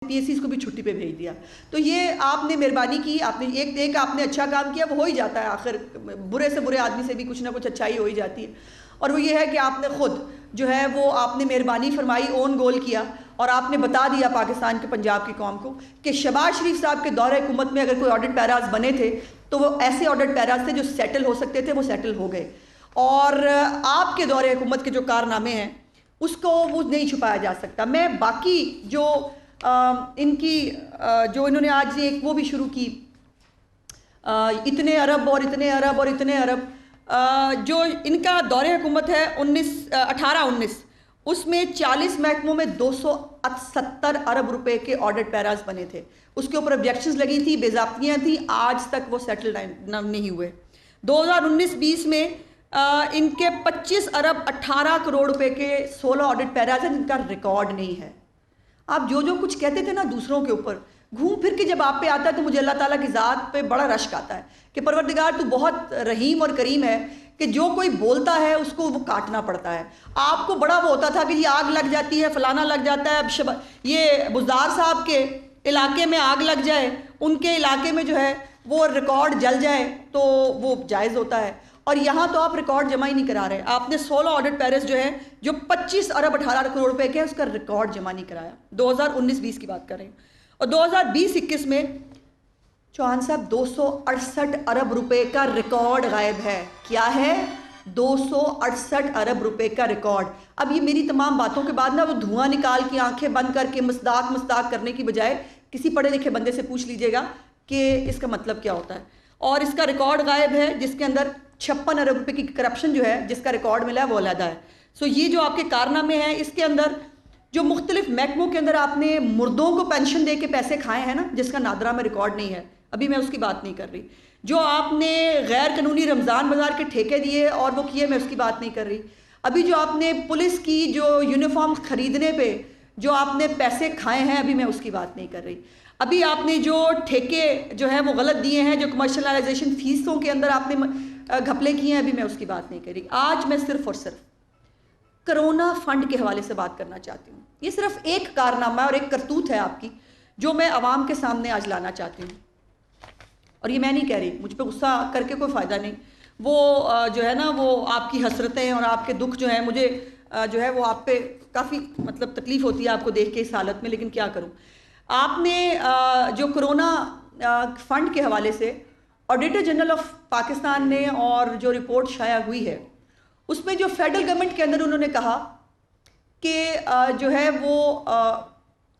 PSCs کو بھی چھٹی پہ بھیج دیا. تو یہ آپ نے مہربانی کی, آپ نے ایک آپ نے اچھا کام کیا, وہ ہو ہی جاتا ہے آخر, برے سے برے آدمی سے بھی کچھ نہ کچھ اچھائی ہو ہی جاتی ہے. اور وہ یہ ہے کہ آپ نے خود جو ہے وہ آپ نے مہربانی فرمائی, اون گول کیا, اور آپ نے بتا دیا پاکستان کے پنجاب کی قوم کو کہ شہباز شریف صاحب کے دور حکومت میں اگر کوئی آڈٹ پیراز بنے تھے تو وہ ایسے آڈٹ پیراز تھے جو سیٹل ہو سکتے تھے, وہ سیٹل ہو گئے. اور آپ کے دور حکومت کے جو کارنامے ہیں اس کو وہ نہیں چھپایا جا سکتا. میں باقی جو ان کی جو انہوں نے آج ایک وہ بھی شروع کی, اتنے ارب اور اتنے ارب اور اتنے ارب, جو ان کا دور حکومت ہے 18-19, اس میں 40 محکموں میں 270 ارب روپے کے آڈٹ پیراز بنے تھے. اس کے اوپر آبجیکشنز لگی تھی, بے ضابطگیاں تھیں, آج تک وہ سیٹل نہیں ہوئے. 2019-20 میں ان کے 25 ارب 18 کروڑ روپے کے 16 آڈٹ پیراز ہیں جن کا ریکارڈ نہیں ہے. آپ جو کچھ کہتے تھے نا دوسروں کے اوپر, گھوم پھر کے جب آپ پہ آتا ہے تو مجھے اللہ تعالیٰ کی ذات پہ بڑا رشک آتا ہے کہ پروردگار تو بہت رحیم اور کریم ہے کہ جو کوئی بولتا ہے اس کو وہ کاٹنا پڑتا ہے. آپ کو بڑا وہ ہوتا تھا کہ یہ آگ لگ جاتی ہے, فلانا لگ جاتا ہے, یہ بزدار صاحب کے علاقے میں آگ لگ جائے, ان کے علاقے میں جو ہے وہ ریکارڈ جل جائے تو وہ جائز ہوتا ہے. اور یہاں تو آپ ریکارڈ جمع ہی نہیں کرا رہے. آپ نے 16 آڈٹ پیراز جو ہیں جو 25 ارب 18 کروڑ روپے کے, اس کا ریکارڈ جمع نہیں کرایا. 2019-20 کی بات کر رہے ہیں. اور 2020-21 میں چوہان صاحب 268 ارب روپے کا ریکارڈ غائب ہے. کیا ہے؟ 268 ارب روپے کا ریکارڈ. اب یہ میری تمام باتوں کے بعد نا وہ دھواں نکال کے آنکھیں بند کر کے مصداق کرنے کی بجائے کسی پڑھے لکھے بندے سے پوچھ لیجئے گا کہ اس کا مطلب کیا ہوتا ہے. اور اس کا ریکارڈ غائب ہے جس کے اندر 56 ارب روپے کی کرپشن جو ہے جس کا ریکارڈ ملا ہے وہ علیحدہ ہے. سو یہ جو آپ کے کارنامے ہیں, اس کے اندر جو مختلف محکموں کے اندر آپ نے مردوں کو پینشن دے کے پیسے کھائے ہیں نا, جس کا نادرا میں ریکارڈ نہیں ہے, ابھی میں اس کی بات نہیں کر رہی. جو آپ نے غیر قانونی رمضان بازار کے ٹھیکے دیے اور وہ کیے, میں اس کی بات نہیں کر رہی. ابھی جو آپ نے پولیس کی جو یونیفارم خریدنے پہ جو آپ نے پیسے کھائے ہیں, ابھی میں اس کی بات نہیں کر رہی. ابھی آپ نے جو ٹھیکے جو ہیں وہ غلط دیے ہیں, جو کمرشلائزیشن فیسوں کے اندر آپ نے گھپلے کیے ہیں, ابھی میں اس کی بات نہیں کر رہی. آج میں صرف اور صرف کرونا فنڈ کے حوالے سے بات کرنا چاہتی ہوں. یہ صرف ایک کارنامہ اور ایک کرتوت ہے آپ کی جو میں عوام کے سامنے آج لانا چاہتی ہوں. اور یہ میں نہیں کہہ رہی, مجھ پہ غصہ کر کے کوئی فائدہ نہیں. وہ جو ہے نا وہ آپ کی حسرتیں اور آپ کے دکھ جو ہیں, مجھے جو ہے وہ آپ پہ کافی مطلب تکلیف ہوتی ہے آپ کو دیکھ کے اس حالت میں, لیکن کیا کروں. آپ نے جو کرونا فنڈ کے حوالے سے آڈیٹر جنرل آف پاکستان نے اور جو رپورٹ شائع ہوئی ہے اس میں جو فیڈرل گورنمنٹ کے اندر انہوں نے کہا کہ جو ہے وہ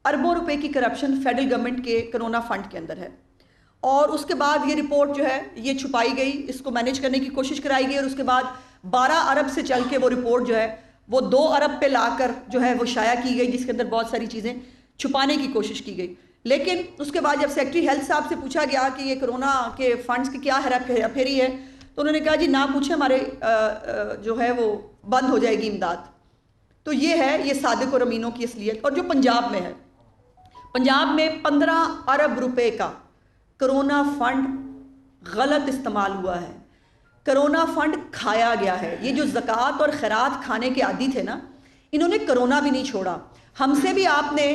اربوں روپے کی کرپشن فیڈرل گورنمنٹ کے کرونا فنڈ کے اندر ہے. اور اس کے بعد یہ رپورٹ جو ہے یہ چھپائی گئی, اس کو مینیج کرنے کی کوشش کرائی گئی, اور اس کے بعد 12 ارب سے چل کے وہ رپورٹ جو ہے وہ 2 ارب پہ لا کر جو ہے وہ شائع کی گئی, جس کے اندر بہت ساری چیزیں چھپانے کی کوشش کی گئی. لیکن اس کے بعد جب سیکٹری ہیلتھ صاحب سے پوچھا گیا کہ یہ کرونا کے فنڈز کی کیا ہیرا پھیری ہے, تو انہوں نے کہا جی نہ پوچھیں, ہمارے جو ہے وہ بند ہو جائے گی امداد. تو یہ ہے یہ صادق اور امینوں کی اصلیت. اور جو پنجاب میں ہے, پنجاب میں 15 ارب روپے کا کرونا فنڈ غلط استعمال ہوا ہے. کرونا فنڈ کھایا گیا ہے. یہ جو زکوٰۃ اور خیرات کھانے کے عادی تھے نا, انہوں نے کرونا بھی نہیں چھوڑا. ہم سے بھی آپ نے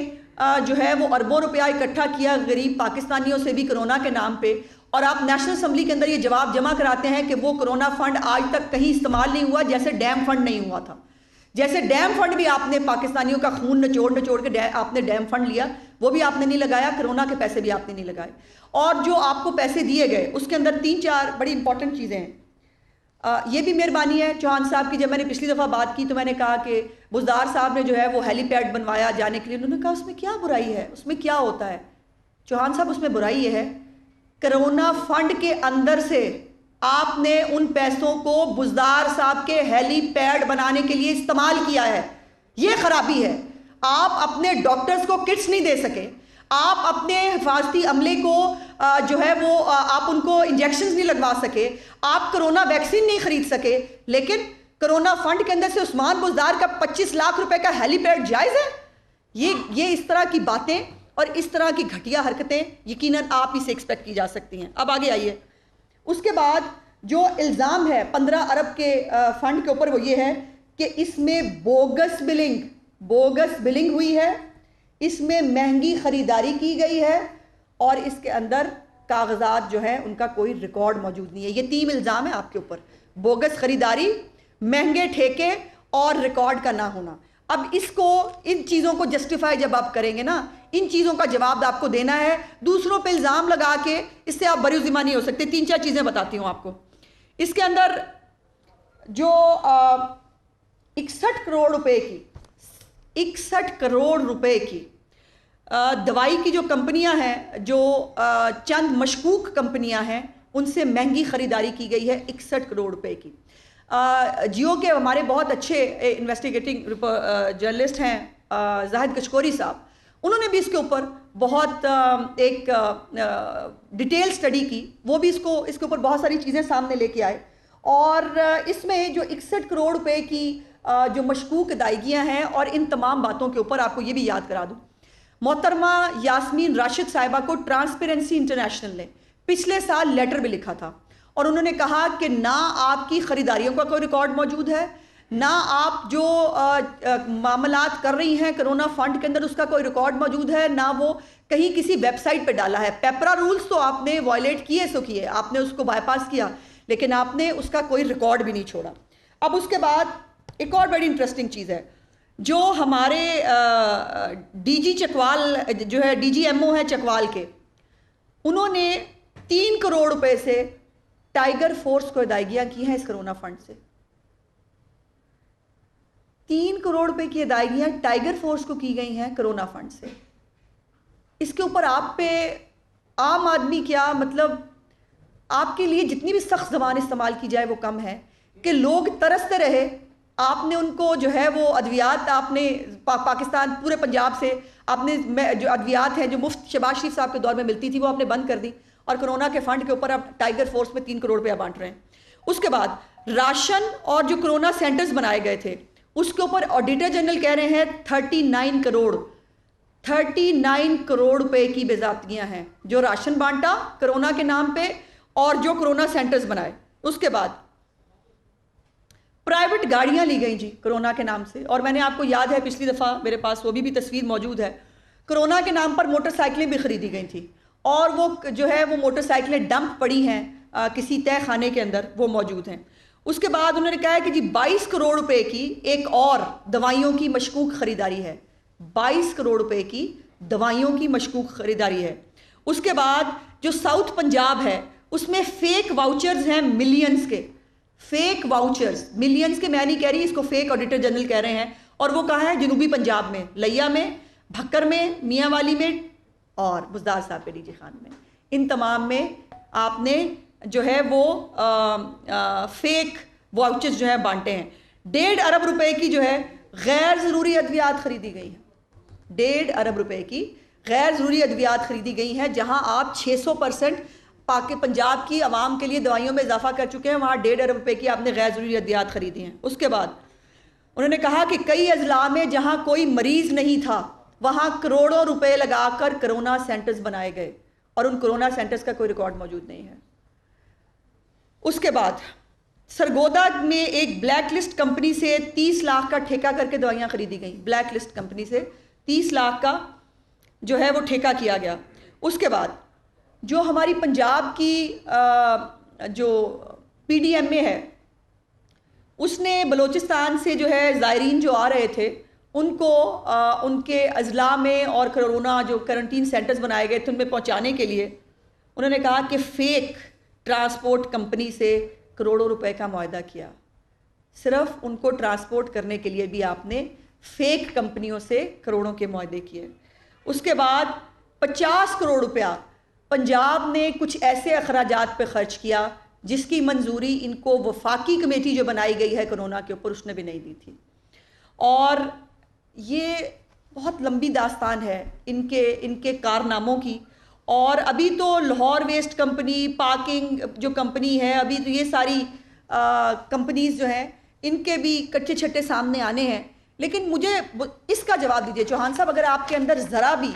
جو ہے وہ اربوں روپیہ اکٹھا کیا غریب پاکستانیوں سے بھی کرونا کے نام پہ, اور آپ نیشنل اسمبلی کے اندر یہ جواب جمع کراتے ہیں کہ وہ کرونا فنڈ آج تک کہیں استعمال نہیں ہوا, جیسے ڈیم فنڈ نہیں ہوا تھا. جیسے ڈیم فنڈ بھی آپ نے پاکستانیوں کا خون نچوڑ کے آپ نے ڈیم فنڈ لیا, وہ بھی آپ نے نہیں لگایا, کرونا کے پیسے بھی آپ نے نہیں لگائے. اور جو آپ کو پیسے دیے گئے اس کے اندر 3-4 بڑی امپورٹنٹ چیزیں ہیں. یہ بھی مہربانی ہے چوہان صاحب کی, جب میں نے پچھلی دفعہ بات کی تو میں نے کہا کہ بزدار صاحب نے جو ہے وہ ہیلی پیڈ بنوایا جانے کے لیے. انہوں نے کہا اس میں کیا برائی ہے, اس میں کیا ہوتا ہے. چوہان صاحب اس میں برائی یہ ہے, کرونا فنڈ کے اندر سے آپ نے ان پیسوں کو بزدار صاحب کے ہیلی پیڈ بنانے کے لیے استعمال کیا ہے. یہ خرابی ہے. آپ اپنے ڈاکٹرز کو کٹس نہیں دے سکے, آپ اپنے حفاظتی عملے کو جو ہے وہ آپ ان کو انجیکشنز نہیں لگوا سکے, آپ کرونا ویکسین نہیں خرید سکے, لیکن کرونا فنڈ کے اندر سے عثمان بزدار کا 25 لاکھ روپے کا ہیلی پیڈ جائز ہے. یہ اس طرح کی باتیں اور اس طرح کی گھٹیا حرکتیں یقیناً آپ ہی سے ایکسپیکٹ کی جا سکتی ہیں. اب آگے آئیے. اس کے بعد جو الزام ہے 15 ارب کے فنڈ کے اوپر وہ یہ ہے کہ اس میں بوگس بلنگ ہوئی ہے, اس میں مہنگی خریداری کی گئی ہے اور اس کے اندر کاغذات جو ہیں ان کا کوئی ریکارڈ موجود نہیں ہے. یہ 3 الزام ہیں آپ کے اوپر: بوگس خریداری، مہنگے ٹھیکے اور ریکارڈ کا نہ ہونا. اب اس کو، ان چیزوں کو جسٹیفائی جب آپ کریں گے نا، ان چیزوں کا جواب آپ کو دینا ہے. دوسروں پہ الزام لگا کے اس سے آپ بری ذمہ نہیں ہو سکتے. 3-4 چیزیں بتاتی ہوں آپ کو. اس کے اندر جو 61 کروڑ روپے کی 61 کروڑ روپے کی دوائی کی جو کمپنیاں ہیں، جو چند مشکوک کمپنیاں ہیں، ان سے مہنگی خریداری کی گئی ہے 61 کروڑ روپے کی. جیو کے ہمارے بہت اچھے انویسٹیگیٹنگ جرنلسٹ ہیں زاہد کچکوری صاحب، انہوں نے بھی اس کے اوپر بہت ایک ڈیٹیل سٹڈی کی. وہ بھی اس کے اوپر بہت ساری چیزیں سامنے لے کے آئے. اور اس میں جو 61 کروڑ روپے کی جو مشکوک ادائیگیاں ہیں، اور ان تمام باتوں کے اوپر آپ کو یہ بھی یاد کرا دوں، محترمہ یاسمین راشد صاحبہ کو ٹرانسپیرنسی انٹرنیشنل نے پچھلے سال لیٹر بھی لکھا تھا، اور انہوں نے کہا کہ نہ آپ کی خریداریوں کا کوئی ریکارڈ موجود ہے، نہ آپ جو معاملات کر رہی ہیں کرونا فنڈ کے اندر اس کا کوئی ریکارڈ موجود ہے، نہ وہ کہیں کسی ویب سائٹ پہ ڈالا ہے. پیپرا رولز تو آپ نے وائلیٹ کیے، آپ نے اس کو بائی پاس کیا، لیکن آپ نے اس کا کوئی ریکارڈ بھی نہیں چھوڑا. اب اس کے بعد ایک اور بڑی انٹرسٹنگ چیز ہے، جو ہمارے ڈی جی چکوال جو ہے، ڈی جی ایم او ہے چکوال کے، انہوں نے 3 کروڑ روپے سے ٹائیگر فورس کو ادائیگیاں کی ہیں اس کرونا فنڈ سے. 3 کروڑ روپے کی ادائیگیاں ٹائیگر فورس کو کی گئی ہیں کرونا فنڈ سے. اس کے اوپر آپ پہ عام آدمی کیا، مطلب آپ کے لیے جتنی بھی سخت زبان استعمال کی جائے وہ کم ہے کہ لوگ ترستے رہے. آپ نے ان کو جو ہے وہ ادویات، آپ نے پاکستان پورے پنجاب سے آپ نے جو ادویات ہیں جو مفت شہباز شریف صاحب کے دور میں ملتی تھی وہ آپ نے بند کر دی، اور کرونا کے فنڈ کے اوپر آپ ٹائیگر فورس میں 3 کروڑ روپیہ بانٹ رہے ہیں. اس کے بعد راشن اور جو کرونا سینٹرز بنائے گئے تھے اس کے اوپر آڈیٹر جنرل کہہ رہے ہیں 39 کروڑ روپے کی بے ضابطگیاں ہیں، جو راشن بانٹا کرونا کے نام پہ اور جو کرونا سینٹرز بنائے. اس کے بعد پرائیویٹ گاڑیاں لی گئیں جی کرونا کے نام سے، اور میں نے آپ کو یاد ہے پچھلی دفعہ میرے پاس وہ بھی تصویر موجود ہے، کرونا کے نام پر موٹر سائیکلیں بھی خریدی گئی تھیں، اور وہ جو ہے وہ موٹر سائیکلیں ڈمپ پڑی ہیں کسی تہہ خانے کے اندر، وہ موجود ہیں. اس کے بعد انہوں نے کہا ہے کہ جی 22 کروڑ روپے کی ایک اور دوائیوں کی مشکوک خریداری ہے. 22 کروڑ روپے کی دوائیوں کی مشکوک خریداری ہے. اس کے بعد جو ساؤتھ پنجاب ہے اس میں فیک واؤچرز ہیں ملینز کے، فیک واؤچرز ملینز کے. میں نہیں کہہ رہی، اس کو فیک آڈیٹر جنرل کہہ رہے ہیں. اور وہ کہاں ہے؟ جنوبی پنجاب میں، لیا میں، بھکر میں، میاں والی میں، اور بزدار صاحب پہ ڈی جی خان میں. ان تمام میں آپ نے جو ہے وہ فیک واؤچرز جو ہیں بانٹے ہیں. 1.5 ارب روپے کی جو ہے غیر ضروری ادویات خریدی گئی ہیں. 1.5 ارب روپے کی غیر ضروری ادویات خریدی گئی ہیں، جہاں آپ 600% پنجاب کی عوام کے لیے دوائیوں میں اضافہ کر چکے ہیں، وہاں 1.5 ارب روپے کی آپ نے غیر ضروری ادویات خریدی ہیں. اس کے بعد انہوں نے کہا کہ کئی اضلاع میں جہاں کوئی مریض نہیں تھا وہاں کروڑوں روپے لگا کر کرونا سینٹرز بنائے گئے، اور ان کرونا سینٹرز کا کوئی ریکارڈ موجود نہیں ہے. اس کے بعد سرگودا میں ایک بلیک لسٹ کمپنی سے 30 لاکھ کا ٹھیکہ کر کے دوائیاں خریدی گئیں. بلیک لسٹ کمپنی سے 30 لاکھ کا جو ہے وہ ٹھیکہ کیا گیا. اس کے بعد جو ہماری پنجاب کی جو پی ڈی ایم اے ہے، اس نے بلوچستان سے جو ہے زائرین جو آ رہے تھے ان کو ان کے اضلاع میں اور کرونا جو کرنٹین سینٹرز بنائے گئے تھے ان میں پہنچانے کے لیے انہوں نے کہا کہ فیک ٹرانسپورٹ کمپنی سے کروڑوں روپے کا معاہدہ کیا. صرف ان کو ٹرانسپورٹ کرنے کے لیے بھی آپ نے فیک کمپنیوں سے کروڑوں کے معاہدے کیے. اس کے بعد 50 کروڑ روپیہ پنجاب نے کچھ ایسے اخراجات پہ خرچ کیا جس کی منظوری ان کو وفاقی کمیٹی جو بنائی گئی ہے کرونا کے اوپر اس نے بھی نہیں دی تھی. اور یہ بہت لمبی داستان ہے ان کے کارناموں کی. اور ابھی تو لاہور ویسٹ کمپنی، پارکنگ جو کمپنی ہے، ابھی تو یہ ساری کمپنیز جو ہیں ان کے بھی کچے چھٹے سامنے آنے ہیں. لیکن مجھے اس کا جواب دیجئے چوہان صاحب، اگر آپ کے اندر ذرا بھی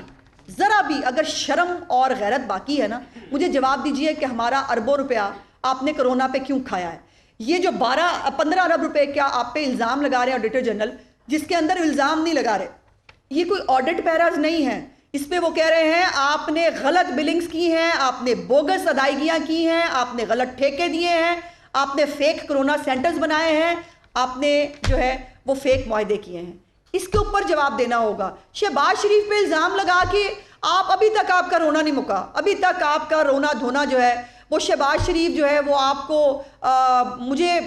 اگر شرم اور غیرت باقی ہے نا، مجھے جواب دیجئے کہ ہمارا اربوں روپیہ آپ نے کرونا پہ کیوں کھایا ہے. یہ جو 15 ارب روپے کیا آپ پہ الزام لگا رہے ہیں آڈیٹر جنرل، جس کے اندر الزام نہیں لگا رہے، یہ کوئی آڈٹ پیراز نہیں ہے. اس پہ وہ کہہ رہے ہیں آپ نے غلط بلنگز کی ہیں, آپ نے بوگس ادائیگیاں کی ہیں, آپ نے غلط ٹھیکے دیے ہیں, آپ نے فیک کرونا سینٹرز بنائے ہیں, آپ نے جو ہے وہ فیک معاہدے کیے ہیں. اس کے اوپر جواب دینا ہوگا. شہباز شریف پہ الزام لگا کہ آپ ابھی تک آپ کا رونا نہیں مکا, ابھی تک آپ کا رونا دھونا جو ہے وہ شہباز شریف جو ہے وہ آپ کو مجھے